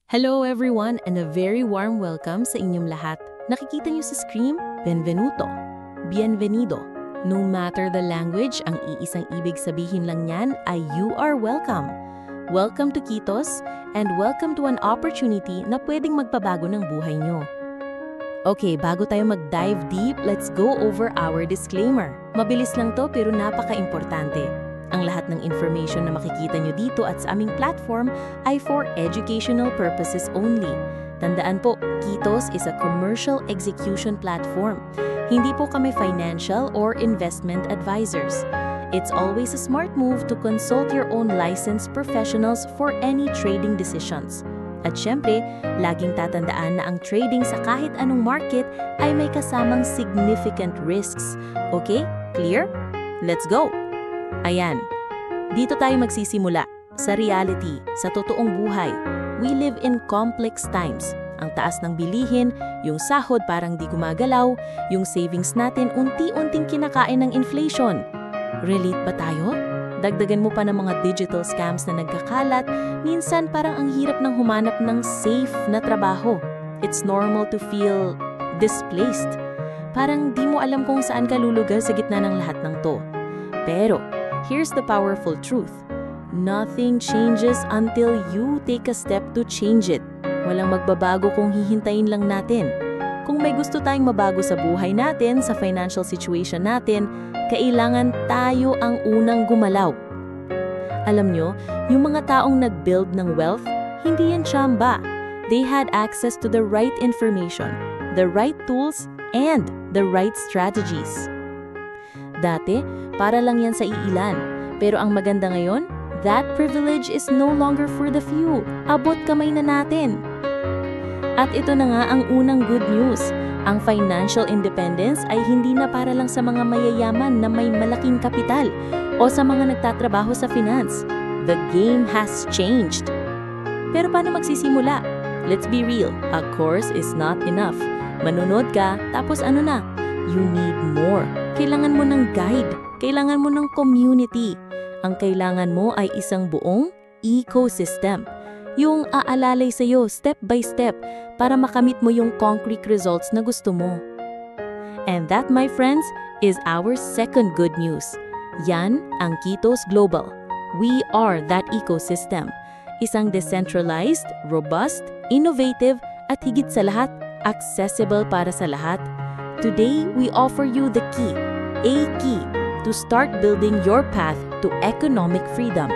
Hello everyone and a very warm welcome sa inyong lahat. Nakikita niyo sa screen? Benvenuto. Bienvenido. No matter the language, ang iisang ibig sabihin lang niyan ay you are welcome. Welcome to Kitos and welcome to an opportunity na pwedeng magpabago ng buhay niyo. Okay, bago tayo mag-dive deep, let's go over our disclaimer. Mabilis lang to pero napaka-importante. Ang lahat ng information na makikita nyo dito at sa aming platform ay for educational purposes only. Tandaan po, Kitos is a commercial execution platform. Hindi po kami financial or investment advisors. It's always a smart move to consult your own licensed professionals for any trading decisions. At syempre, laging tatandaan na ang trading sa kahit anong market ay may kasamang significant risks. Okay? Clear? Let's go! Ayan, dito tayo magsisimula. Sa reality, sa totoong buhay, we live in complex times. Ang taas ng bilihin, yung sahod parang di gumagalaw, yung savings natin unti-unting kinakain ng inflation. Relate ba tayo? Dagdagan mo pa ng mga digital scams na nagkakalat, minsan parang ang hirap ng humanap ng safe na trabaho. It's normal to feel displaced. Parang di mo alam kung saan ka lulugar sa gitna ng lahat ng to. Pero, here's the powerful truth. Nothing changes until you take a step to change it. Walang magbabago kung hihintayin lang natin. Kung may gusto tayong mabago sa buhay natin, sa financial situation natin, kailangan tayo ang unang gumalaw. Alam nyo, yung mga taong nag-build ng wealth, hindi yan tsamba. They had access to the right information, the right tools, and the right strategies. Dati, para lang yan sa iilan. Pero ang maganda ngayon, that privilege is no longer for the few. Abot kamay na natin. At ito na nga ang unang good news. Ang financial independence ay hindi na para lang sa mga mayayaman na may malaking kapital o sa mga nagtatrabaho sa finance. The game has changed. Pero paano magsisimula? Let's be real, a course is not enough. Manunod ka, tapos ano na? You need more. Kailangan mo ng guide. Kailangan mo ng community. Ang kailangan mo ay isang buong ecosystem. Yung aalalay sa'yo step by step para makamit mo yung concrete results na gusto mo. And that, my friends, is our second good news. Yan ang Kitos Global. We are that ecosystem. Isang decentralized, robust, innovative, at higit sa lahat, accessible para sa lahat. Today, we offer you the key, a key, to start building your path to economic freedom.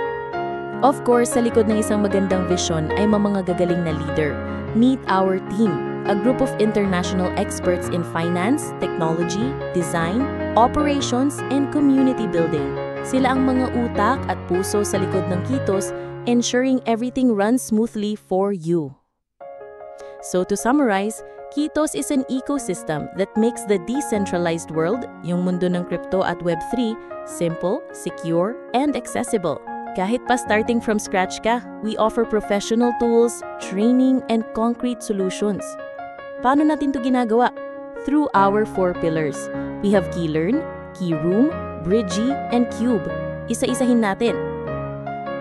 Of course, sa likod ng isang magandang vision ay mga gagaling na leader. Meet our team, a group of international experts in finance, technology, design, operations, and community building. Sila ang mga utak at puso sa likod ng Kitos, ensuring everything runs smoothly for you. So to summarize, Kitos is an ecosystem that makes the decentralized world, yung mundo ng crypto at Web3, simple, secure, and accessible. Kahit pa starting from scratch ka, we offer professional tools, training, and concrete solutions. Paano natin to ginagawa? Through our 4 pillars. We have KeyLearn, KeyRoom, Bridgy, and Cube. Isa-isahin natin.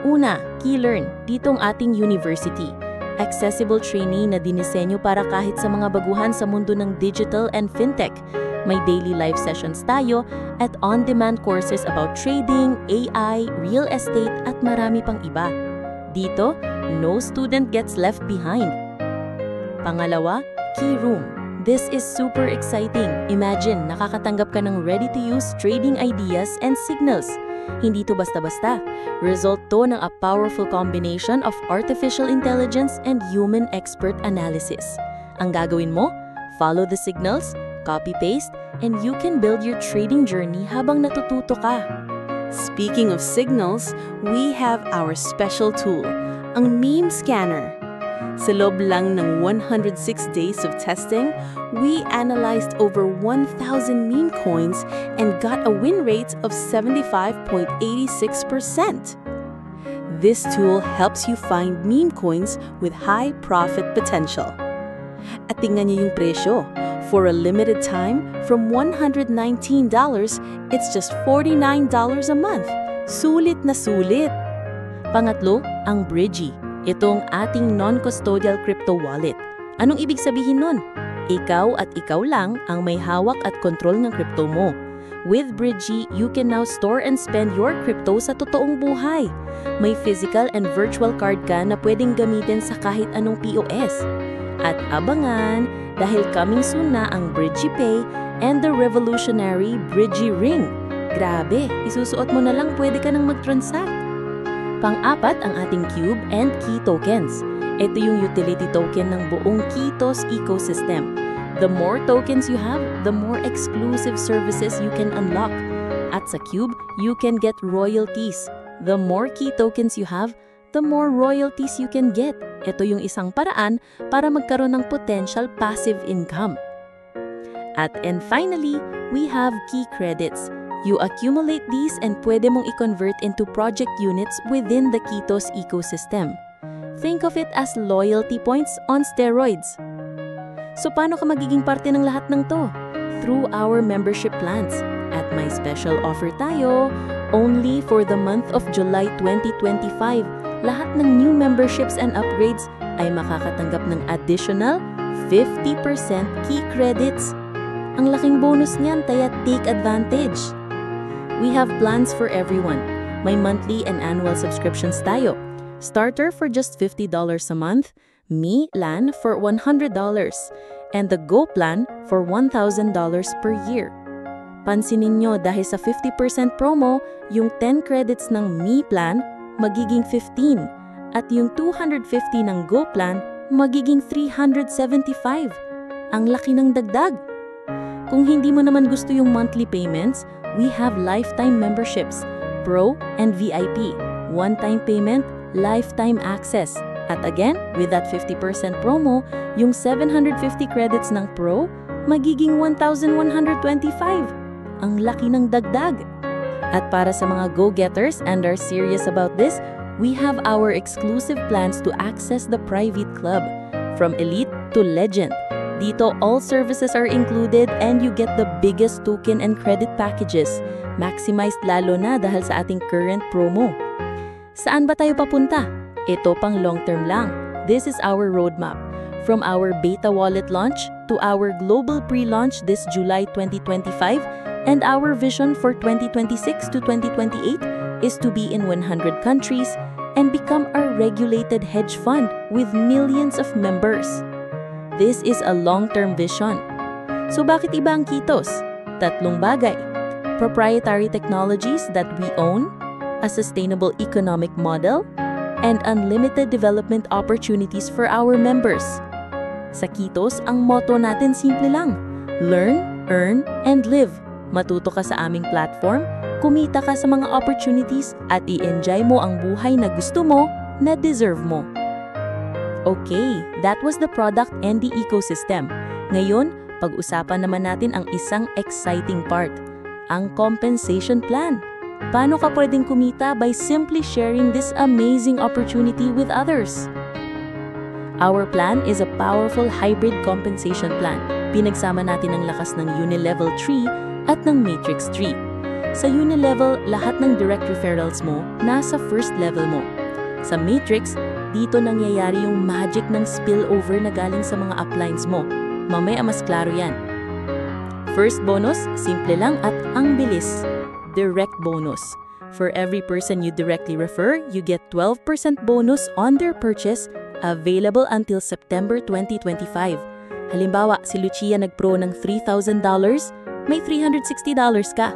Una, KeyLearn, ditong ating university. Accessible training na dinisenyo para kahit sa mga baguhan sa mundo ng digital and fintech. May daily live sessions tayo at on-demand courses about trading, AI, real estate at marami pang iba. Dito, no student gets left behind. Pangalawa, KeyRoom. This is super exciting. Imagine, nakakatanggap ka ng ready-to-use trading ideas and signals. Hindi to basta-basta. Result to ng a powerful combination of artificial intelligence and human expert analysis. Ang gagawin mo? Follow the signals, copy-paste, and you can build your trading journey habang natututo ka. Speaking of signals, we have our special tool, ang meme scanner. Sa loob lang ng 106 days of testing, we analyzed over 1,000 meme coins and got a win rate of 75.86%. This tool helps you find meme coins with high profit potential. At tingnan niyo yung presyo. For a limited time, from $119, it's just $49 a month. Sulit na sulit! Pangatlo, ang Bridgy. Itong ating non-custodial crypto wallet. Anong ibig sabihin nun? Ikaw at ikaw lang ang may hawak at kontrol ng crypto mo. With Bridgy, you can now store and spend your crypto sa totoong buhay. May physical and virtual card ka na pwedeng gamitin sa kahit anong POS. At abangan, dahil coming soon na ang Bridgy Pay and the revolutionary Bridgy Ring. Grabe, isusuot mo na lang pwede ka nang mag-transact. Pang-apat ang ating Cube and Key tokens. Ito yung utility token ng buong Kitos ecosystem. The more tokens you have, the more exclusive services you can unlock. At sa Cube, you can get royalties. The more Key tokens you have, the more royalties you can get. Ito yung isang paraan para magkaroon ng potential passive income. And finally, we have Key credits. You accumulate these and pwede mong i-convert into project units within the Kitos ecosystem. Think of it as loyalty points on steroids. So paano ka magiging parte ng lahat ng to? Through our membership plans. At may special offer tayo, only for the month of July 2025. Lahat ng new memberships and upgrades ay makakatanggap ng additional 50% Key credits. Ang laking bonus niyan, kaya take advantage. We have plans for everyone. May monthly and annual subscriptions tayo. Starter for just $50 a month, Me Plan for $100, and the Go Plan for $1,000 per year. Pansinin nyo dahil sa 50% promo, yung 10 credits ng Me Plan magiging 15 at yung 250 ng Go Plan magiging 375. Ang laki ng dagdag. Kung hindi mo naman gusto yung monthly payments, we have lifetime memberships, Pro and VIP, one-time payment, lifetime access. At again, with that 50% promo, yung 750 credits ng Pro, magiging 1,125. Ang laki ng dagdag. At para sa mga go-getters and are serious about this, we have our exclusive plans to access the private club, from elite to legend. Dito, all services are included and you get the biggest token and credit packages, maximized lalo na dahil sa ating current promo. Saan ba tayo papunta? Ito pang long-term lang. This is our roadmap. From our beta wallet launch to our global pre-launch this July 2025, and our vision for 2026 to 2028 is to be in 100 countries and become a regulated hedge fund with millions of members. This is a long-term vision. So bakit iba ang Kitos? Tatlong bagay. Proprietary technologies that we own, a sustainable economic model, and unlimited development opportunities for our members. Sa Kitos, ang motto natin simple lang. Learn, earn, and live. Matuto ka sa aming platform, kumita ka sa mga opportunities, at i-enjoy mo ang buhay na gusto mo, na deserve mo. Okay, that was the product and the ecosystem. Ngayon, pag-usapan naman natin ang isang exciting part, ang compensation plan. Paano ka pwedeng kumita by simply sharing this amazing opportunity with others? Our plan is a powerful hybrid compensation plan. Pinagsama natin ang lakas ng Unilevel 3 at ng Matrix 3. Sa Unilevel, lahat ng direct referrals mo nasa first level mo. Sa Matrix, dito nangyayari yung magic ng spillover na galing sa mga uplines mo. Mamaya mas klaro yan. First bonus, simple lang at ang bilis. Direct bonus. For every person you directly refer, you get 12% bonus on their purchase, available until September 2025. Halimbawa, si Lucia nag-pro ng $3,000, may $360 ka.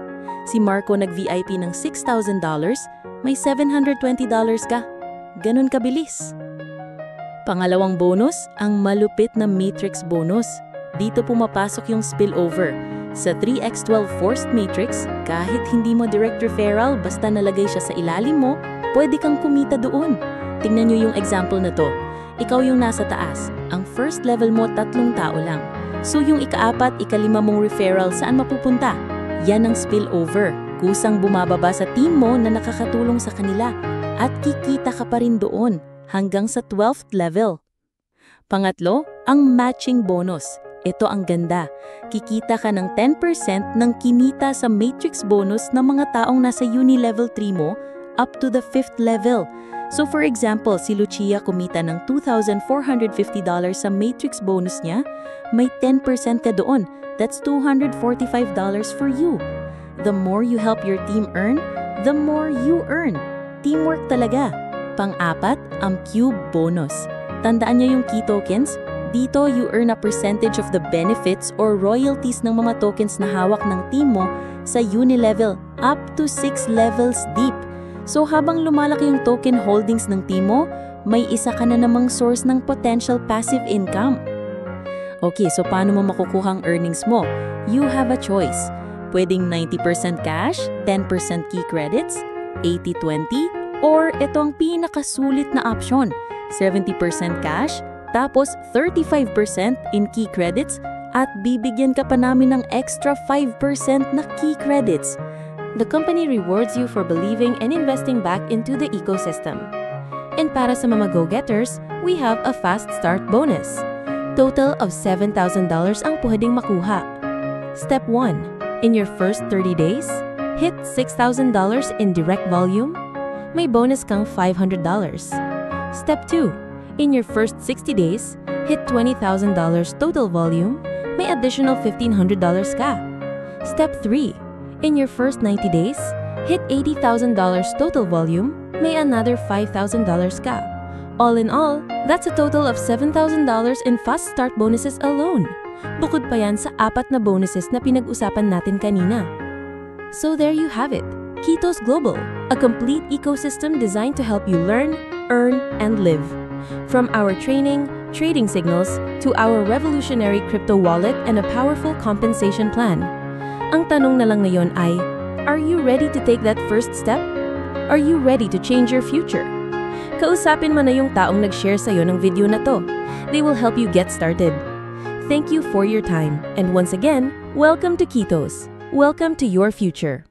Si Marco nag-VIP ng $6,000, may $720 ka. Ganun kabilis. Pangalawang bonus, ang malupit na Matrix bonus. Dito pumapasok yung spillover. Sa 3x12 Forced Matrix, kahit hindi mo direct referral, basta nalagay siya sa ilalim mo, pwede kang kumita doon. Tingnan nyo yung example na to. Ikaw yung nasa taas. Ang first level mo, 3 tao lang. So yung ika-4, ika-5 mong referral, saan mapupunta? Yan ang spillover. Kusang bumababa sa team mo na nakakatulong sa kanila. At kikita ka pa rin doon hanggang sa 12th level. Pangatlo, ang matching bonus. Ito ang ganda. Kikita ka ng 10% ng kinita sa Matrix bonus ng mga taong nasa Unilevel 3 mo up to the 5th level. So for example, si Lucia kumita ng $2,450 sa matrix bonus niya, may 10% ka doon. That's $245 for you. The more you help your team earn, the more you earn. Teamwork talaga. Pang-apat, ang Cube bonus. Tandaan niyo yung key tokens? Dito, you earn a percentage of the benefits or royalties ng mga tokens na hawak ng team mo sa uni-level up to 6 levels deep. So habang lumalaki yung token holdings ng team mo, may isa ka na namang source ng potential passive income. Okay, so paano mo makukuha ang earnings mo? You have a choice. Pwedeng 90% cash, 10% key credits, 80-20, or ito ang pinakasulit na option, 70% cash, tapos 35% in key credits, at bibigyan ka pa namin ng extra 5% na key credits. The company rewards you for believing and investing back into the ecosystem. And para sa mga go-getters, we have a fast start bonus. Total of $7,000 ang pwedeng makuha. Step 1. In your first 30 days, hit $6,000 in direct volume. May bonus kang $500. Step 2. In your first 60 days, hit $20,000 total volume. May additional $1,500 ka. Step 3. In your first 90 days, hit $80,000 total volume, may another $5,000 ka. All in all, that's a total of $7,000 in fast start bonuses alone. Bukod pa yan sa 4 na bonuses na pinag-usapan natin kanina. So there you have it, Kitos Global, a complete ecosystem designed to help you learn, earn, and live. From our training, trading signals, to our revolutionary crypto wallet and a powerful compensation plan. Ang tanong na lang ngayon ay, are you ready to take that first step? Are you ready to change your future? Kausapin mo na yung taong nag-share sa'yo ng video na to. They will help you get started. Thank you for your time. And once again, welcome to Kitos. Welcome to your future.